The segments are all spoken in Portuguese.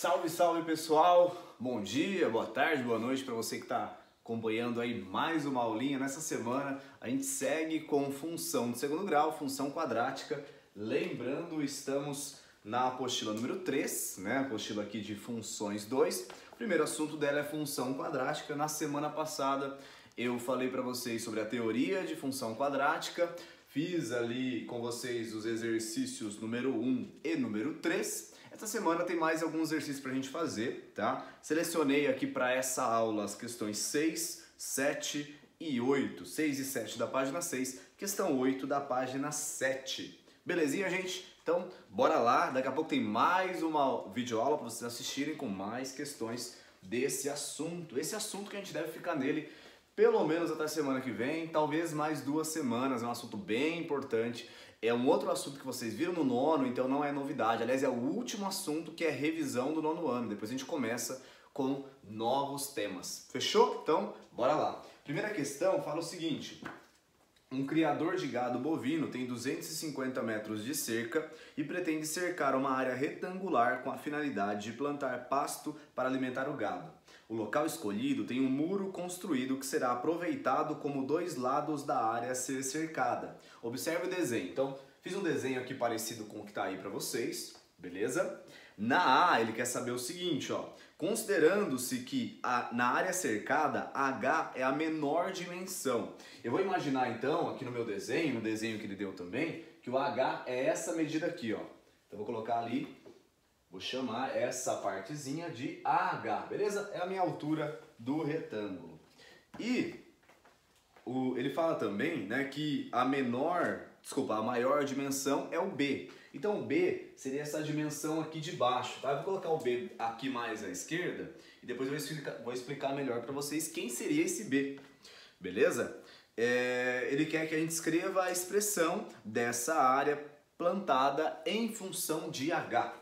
Salve, salve pessoal! Bom dia, boa tarde, boa noite para você que está acompanhando aí mais uma aulinha. Nessa semana a gente segue com função de segundo grau, função quadrática. Lembrando, estamos na apostila número 3, né? Apostila aqui de funções 2. O primeiro assunto dela é função quadrática. Na semana passada eu falei para vocês sobre a teoria de função quadrática. Fiz ali com vocês os exercícios número 1 e número 3. Essa semana tem mais alguns exercícios para a gente fazer, tá? Selecionei aqui para essa aula as questões 6, 7 e 8. 6 e 7 da página 6, questão 8 da página 7. Belezinha, gente? Então, bora lá. Daqui a pouco tem mais uma videoaula para vocês assistirem com mais questões desse assunto. Esse assunto que a gente deve ficar nele pelo menos até a semana que vem, talvez mais 2 semanas. É um assunto bem importante. É um outro assunto que vocês viram no nono, então não é novidade. Aliás, é o último assunto que é revisão do nono ano. Depois a gente começa com novos temas. Fechou? Então, bora lá. Primeira questão fala o seguinte. Um criador de gado bovino tem 250 metros de cerca e pretende cercar uma área retangular com a finalidade de plantar pasto para alimentar o gado. O local escolhido tem um muro construído que será aproveitado como 2 lados da área a ser cercada. Observe o desenho. Então, fiz um desenho aqui parecido com o que está aí para vocês, beleza? Na A, ele quer saber o seguinte, ó. Considerando-se que na área cercada, H é a menor dimensão. Eu vou imaginar então, aqui no meu desenho, no desenho que ele deu também, que o H é essa medida aqui, ó. Então, vou colocar ali, vou chamar essa partezinha de AH, beleza? É a minha altura do retângulo. E ele fala também, né, que a maior dimensão é o B. Então o B seria essa dimensão aqui de baixo, tá? Eu vou colocar o B aqui mais à esquerda e depois eu vou explicar melhor para vocês quem seria esse B, beleza? Ele quer que a gente escreva a expressão dessa área plantada em função de H.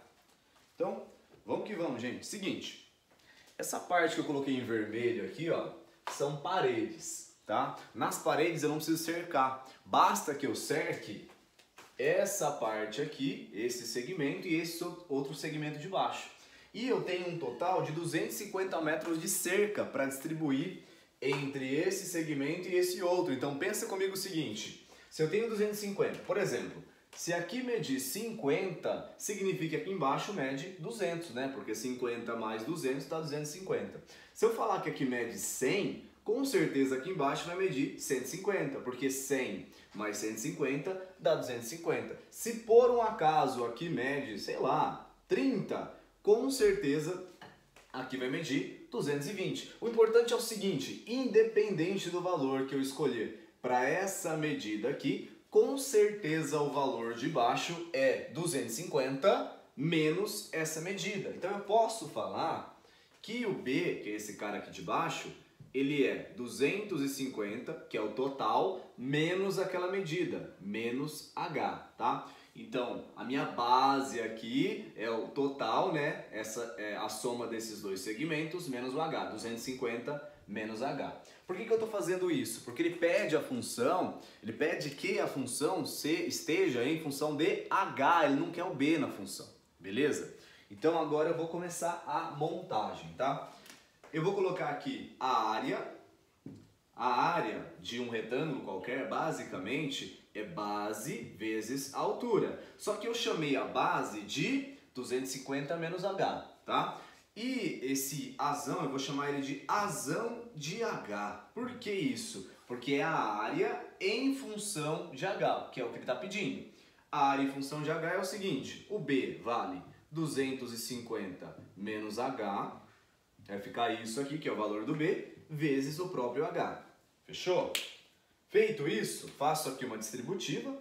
Então, vamos que vamos, gente. Seguinte, essa parte que eu coloquei em vermelho aqui, ó, são paredes, tá? Nas paredes eu não preciso cercar, basta que eu cerque essa parte aqui, esse segmento e esse outro segmento de baixo. E eu tenho um total de 250 metros de cerca para distribuir entre esse segmento e esse outro. Então pensa comigo o seguinte, se eu tenho 250, por exemplo, se aqui medir 50, significa que aqui embaixo mede 200, né? Porque 50 mais 200 dá 250. Se eu falar que aqui mede 100, com certeza aqui embaixo vai medir 150, porque 100 mais 150 dá 250. Se por um acaso aqui mede, sei lá, 30, com certeza aqui vai medir 220. O importante é o seguinte, independente do valor que eu escolher para essa medida aqui, com certeza o valor de baixo é 250 menos essa medida. Então eu posso falar que o B, que é esse cara aqui de baixo, ele é 250, que é o total, menos aquela medida, menos H, tá? Então, a minha base aqui é o total, né? Essa é a soma desses dois segmentos, menos o H, 250 menos H. Por que eu estou fazendo isso? Porque ele pede ele pede que a função esteja em função de H, ele não quer o B na função, beleza? Então, agora eu vou começar a montagem, tá? Eu vou colocar aqui a área de um retângulo qualquer, basicamente, é base vezes altura. Só que eu chamei a base de 250 menos H, tá? E esse azão, eu vou chamar ele de azão de H. Por que isso? Porque é a área em função de H, que é o que ele está pedindo. A área em função de H é o seguinte, o B vale 250 menos H, vai ficar isso aqui, que é o valor do B, vezes o próprio H. Fechou? Feito isso, faço aqui uma distributiva.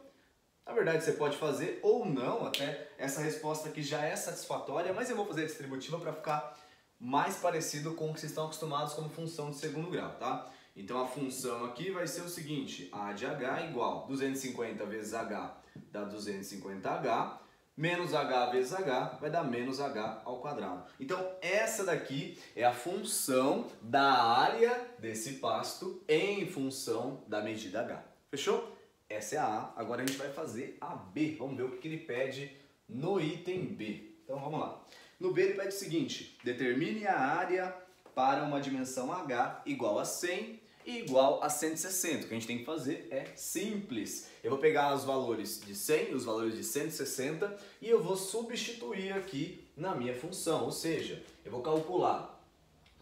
Na verdade, você pode fazer ou não, até essa resposta aqui já é satisfatória, mas eu vou fazer a distributiva para ficar mais parecido com o que vocês estão acostumados como função de segundo grau, tá? Então a função aqui vai ser o seguinte, A de H igual 250 vezes H dá 250H, menos H vezes H vai dar menos H ao quadrado. Então essa daqui é a função da área desse pasto em função da medida H. Fechou? Essa é a A. Agora a gente vai fazer a B. Vamos ver o que ele pede no item B. Então vamos lá. No B ele pede o seguinte, determine a área para uma dimensão H igual a 100 e igual a 160. O que a gente tem que fazer é simples. Eu vou pegar os valores de 100 e os valores de 160 e eu vou substituir aqui na minha função. Ou seja, eu vou calcular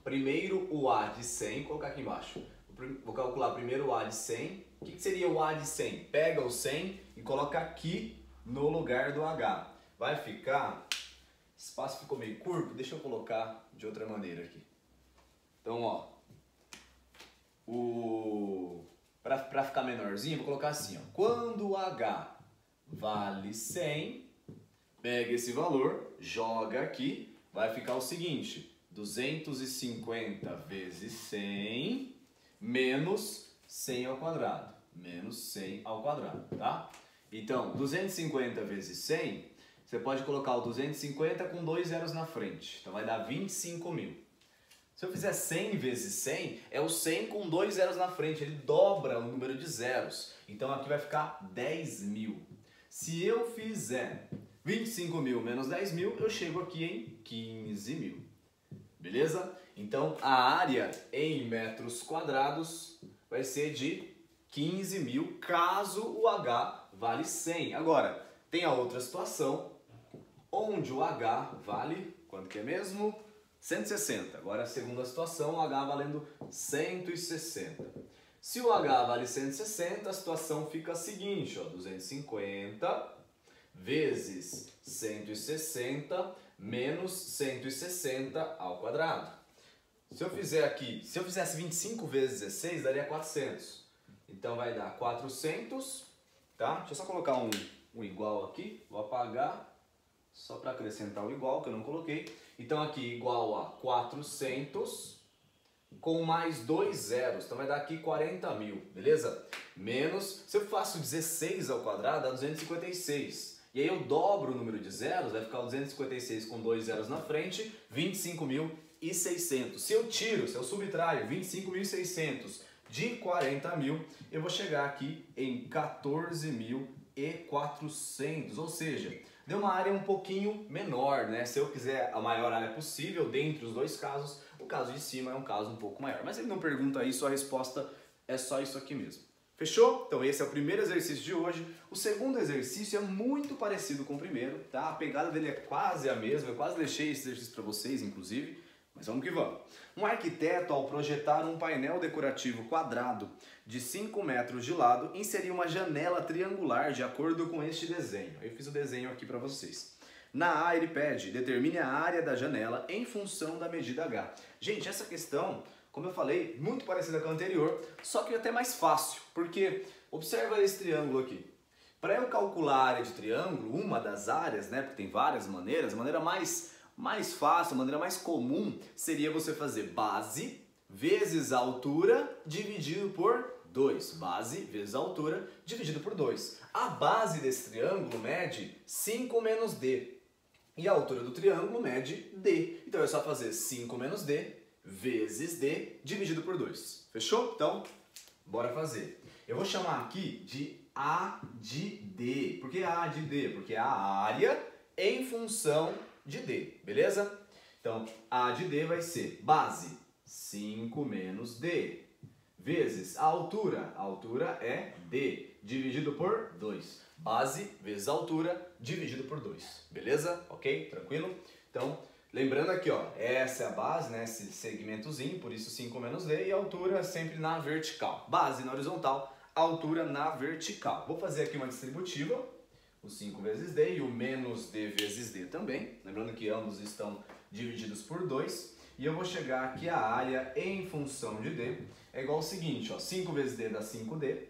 primeiro o A de 100, vou colocar aqui embaixo. Vou calcular primeiro o A de 100. O que seria o A de 100? Pega o 100 e coloca aqui no lugar do H. Vai ficar... O espaço ficou meio curto, deixa eu colocar de outra maneira aqui. Então, ó, para ficar menorzinho, vou colocar assim, ó. Quando o H vale 100, pega esse valor, joga aqui, vai ficar o seguinte, 250 vezes 100 menos 100 ao quadrado, menos 100 ao quadrado, tá? Então, 250 vezes 100... Você pode colocar o 250 com 2 zeros na frente. Então vai dar 25 mil. Se eu fizer 100 vezes 100, é o 100 com 2 zeros na frente. Ele dobra o número de zeros. Então aqui vai ficar 10 mil. Se eu fizer 25 mil menos 10 mil, eu chego aqui em 15 mil. Beleza? Então a área em metros quadrados vai ser de 15 mil, caso o H vale 100. Agora, tem a outra situação, onde o H vale, quanto que é mesmo? 160. Agora a segunda situação, o H valendo 160. Se o H vale 160, a situação fica a seguinte, ó, 250 vezes 160 menos 160 ao quadrado. Se eu fizer aqui, se eu fizesse 25 vezes 16, daria 400. Então vai dar 400, tá? Deixa eu só colocar um igual aqui, vou apagar, só para acrescentar o igual, que eu não coloquei. Então aqui igual a 400 com mais 2 zeros, então vai dar aqui 40 mil, beleza? Menos, se eu faço 16 ao quadrado, dá 256. E aí eu dobro o número de zeros, vai ficar 256 com 2 zeros na frente, 25.600. Se eu subtraio 25.600 de 40 mil, eu vou chegar aqui em 14.400, ou seja, deu uma área um pouquinho menor, né? Se eu quiser a maior área possível, dentre os dois casos, o caso de cima é um caso um pouco maior. Mas ele não pergunta isso, a resposta é só isso aqui mesmo. Fechou? Então esse é o primeiro exercício de hoje. O segundo exercício é muito parecido com o primeiro, tá? A pegada dele é quase a mesma, eu quase deixei esse exercício para vocês, inclusive. Mas vamos que vamos. Um arquiteto, ao projetar um painel decorativo quadrado de 5 metros de lado, inseriu uma janela triangular de acordo com este desenho. Eu fiz o desenho aqui para vocês. Na A ele pede, determine a área da janela em função da medida H. Gente, essa questão, como eu falei, muito parecida com a anterior, só que até mais fácil, porque observa esse triângulo aqui. Para eu calcular a área de triângulo, uma das áreas, né, porque tem várias maneiras, a maneira mais fácil, a maneira mais comum seria você fazer base vezes a altura dividido por 2. Base vezes a altura dividido por 2. A base desse triângulo mede 5 menos D. E a altura do triângulo mede D. Então é só fazer 5 menos D vezes D dividido por 2. Fechou? Então, bora fazer. Eu vou chamar aqui de A de D. Por que A de D? Porque é a área em função de D, beleza? Então, A de D vai ser base 5 menos D, vezes a altura é D, dividido por 2. Base vezes a altura, dividido por 2, beleza? Ok? Tranquilo? Então, lembrando aqui, ó, essa é a base, né, esse segmentozinho, por isso 5 menos D, e a altura sempre na vertical. Base na horizontal, altura na vertical. Vou fazer aqui uma distributiva, o 5 vezes D e o menos D vezes D também. Lembrando que ambos estão divididos por 2. E eu vou chegar aqui a área em função de D. É igual ao seguinte, ó, 5 vezes D dá 5D.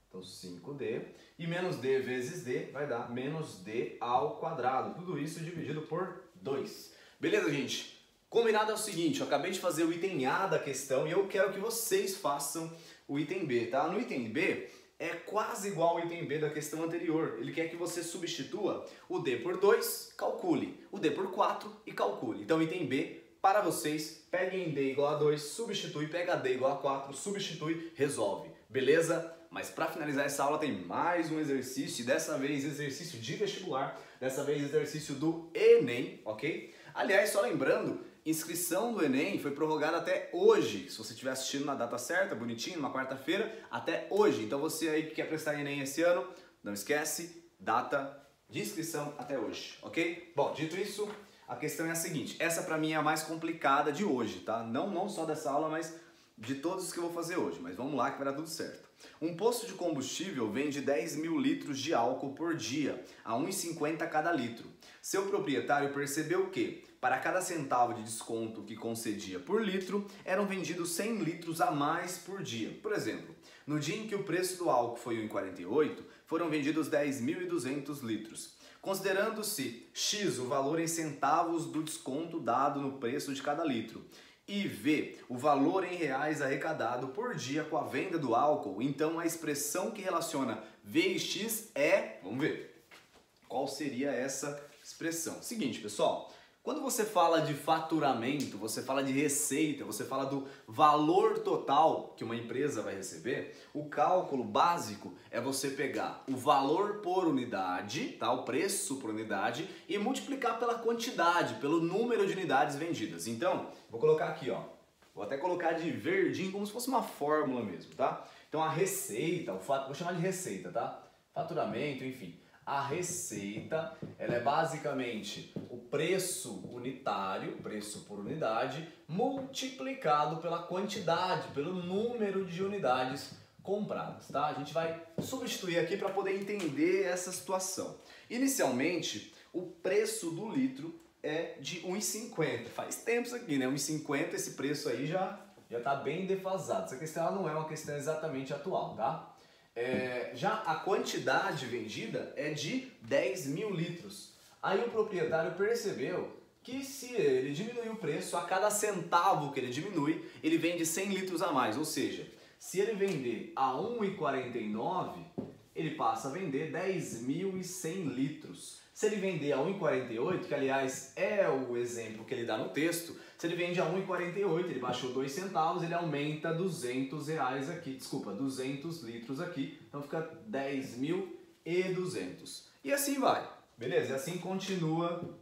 Então 5D. E menos D vezes D vai dar menos D ao quadrado. Tudo isso dividido por 2. Beleza, gente? Combinado é o seguinte, eu acabei de fazer o item A da questão e eu quero que vocês façam o item B, tá? No item B, é quase igual ao item B da questão anterior. Ele quer que você substitua o D por 2, calcule. O D por 4 e calcule. Então, item B, para vocês, peguem D igual a 2, substitui, pega D igual a 4, substitui, resolve. Beleza? Mas para finalizar essa aula tem mais um exercício, e dessa vez exercício de vestibular, dessa vez exercício do Enem, ok? Aliás, só lembrando, inscrição do Enem foi prorrogada até hoje. Se você estiver assistindo na data certa, bonitinho, numa quarta-feira, até hoje. Então você aí que quer prestar Enem esse ano, não esquece, data de inscrição até hoje, ok? Bom, dito isso, a questão é a seguinte, essa pra mim é a mais complicada de hoje, tá? Não só dessa aula, mas de todos os que eu vou fazer hoje, mas vamos lá que vai dar tudo certo. Um posto de combustível vende 10.000 litros de álcool por dia, a R$ 1,50 cada litro. Seu proprietário percebeu que, para cada centavo de desconto que concedia por litro, eram vendidos 100 litros a mais por dia. Por exemplo, no dia em que o preço do álcool foi R$ 1,48, foram vendidos 10.200 litros. Considerando-se X o valor em centavos do desconto dado no preço de cada litro, e V, o valor em reais arrecadado por dia com a venda do álcool, então a expressão que relaciona V e X é, vamos ver, qual seria essa expressão? Seguinte, pessoal, quando você fala de faturamento, você fala de receita, você fala do valor total que uma empresa vai receber, o cálculo básico é você pegar o valor por unidade, tá? O preço por unidade, e multiplicar pela quantidade, pelo número de unidades vendidas. Então, vou colocar aqui, ó, vou até colocar de verdinho como se fosse uma fórmula mesmo, tá? Então a receita, vou chamar de receita, tá? Faturamento, enfim. A receita, ela é basicamente o preço unitário, preço por unidade, multiplicado pela quantidade, pelo número de unidades compradas, tá? A gente vai substituir aqui para poder entender essa situação. Inicialmente, o preço do litro é de R$ 1,50. Faz tempo isso aqui, né? R$ 1,50, esse preço aí já está bem defasado. Essa questão ela não é uma questão exatamente atual, tá? Já a quantidade vendida é de 10.000 litros. Aí o proprietário percebeu que se ele diminuir o preço, a cada centavo que ele diminui, ele vende 100 litros a mais. Ou seja, se ele vender a R$ 1,49, ele passa a vender 10.100 litros. Se ele vender a R$ 1,48, que aliás é o exemplo que ele dá no texto, se ele vende a R$ 1,48, ele baixou 2 centavos, ele aumenta R$200 aqui, desculpa, 200 litros aqui, então fica 10.200. E assim vai, beleza? E assim continua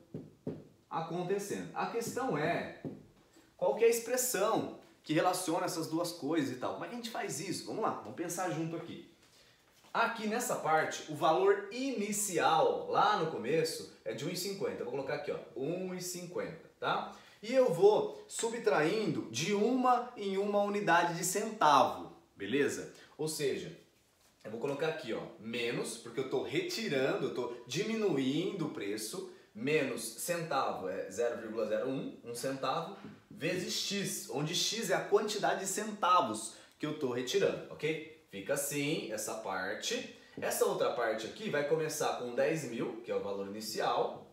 acontecendo. A questão é, qual que é a expressão que relaciona essas duas coisas e tal? Como é que a gente faz isso? Vamos lá, vamos pensar junto aqui. Aqui nessa parte, o valor inicial, lá no começo, é de R$ 1,50. Vou colocar aqui, ó, R$ 1,50, tá? E eu vou subtraindo de uma em uma unidade de centavo, beleza? Ou seja, eu vou colocar aqui, ó, menos, porque eu estou retirando, eu estou diminuindo o preço, menos centavo é 0,01, 1 centavo, vezes x, onde x é a quantidade de centavos que eu estou retirando, ok? Fica assim, essa parte. Essa outra parte aqui vai começar com 10.000, que é o valor inicial.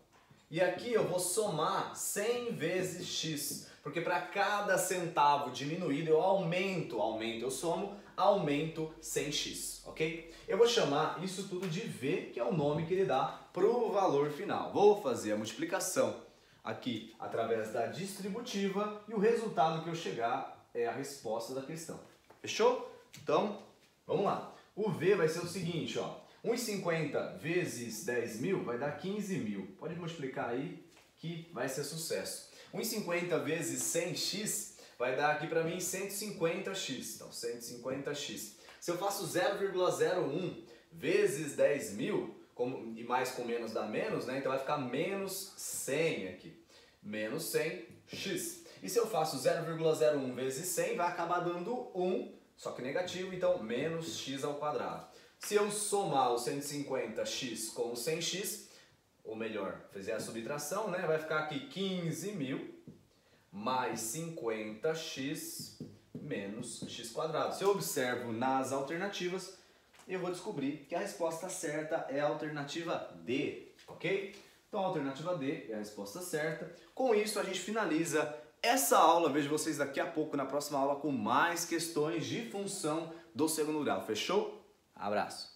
E aqui eu vou somar 100 vezes x. Porque para cada centavo diminuído eu aumento eu somo, aumento 100x, ok? Eu vou chamar isso tudo de V, que é o nome que ele dá para o valor final. Vou fazer a multiplicação aqui através da distributiva e o resultado que eu chegar é a resposta da questão. Fechou? Então, vamos lá. O V vai ser o seguinte, ó. 1,50 vezes 10.000 vai dar 15.000. Pode multiplicar aí que vai ser sucesso. 1,50 vezes 100x vai dar aqui para mim 150x. Então, 150x. Se eu faço 0,01 vezes 10.000, e mais com menos dá menos, né? Então vai ficar menos 100 aqui. Menos 100x. E se eu faço 0,01 vezes 100, vai acabar dando 1, só que negativo, então menos x ao quadrado. Se eu somar o 150x com o 100x, ou melhor, fazer a subtração, né? Vai ficar aqui 15.000 mais 50x menos x quadrado. Se eu observo nas alternativas, eu vou descobrir que a resposta certa é a alternativa D, ok? Então a alternativa D é a resposta certa. Com isso a gente finaliza essa aula. Vejo vocês daqui a pouco na próxima aula com mais questões de função do segundo grau. Fechou? Abraço!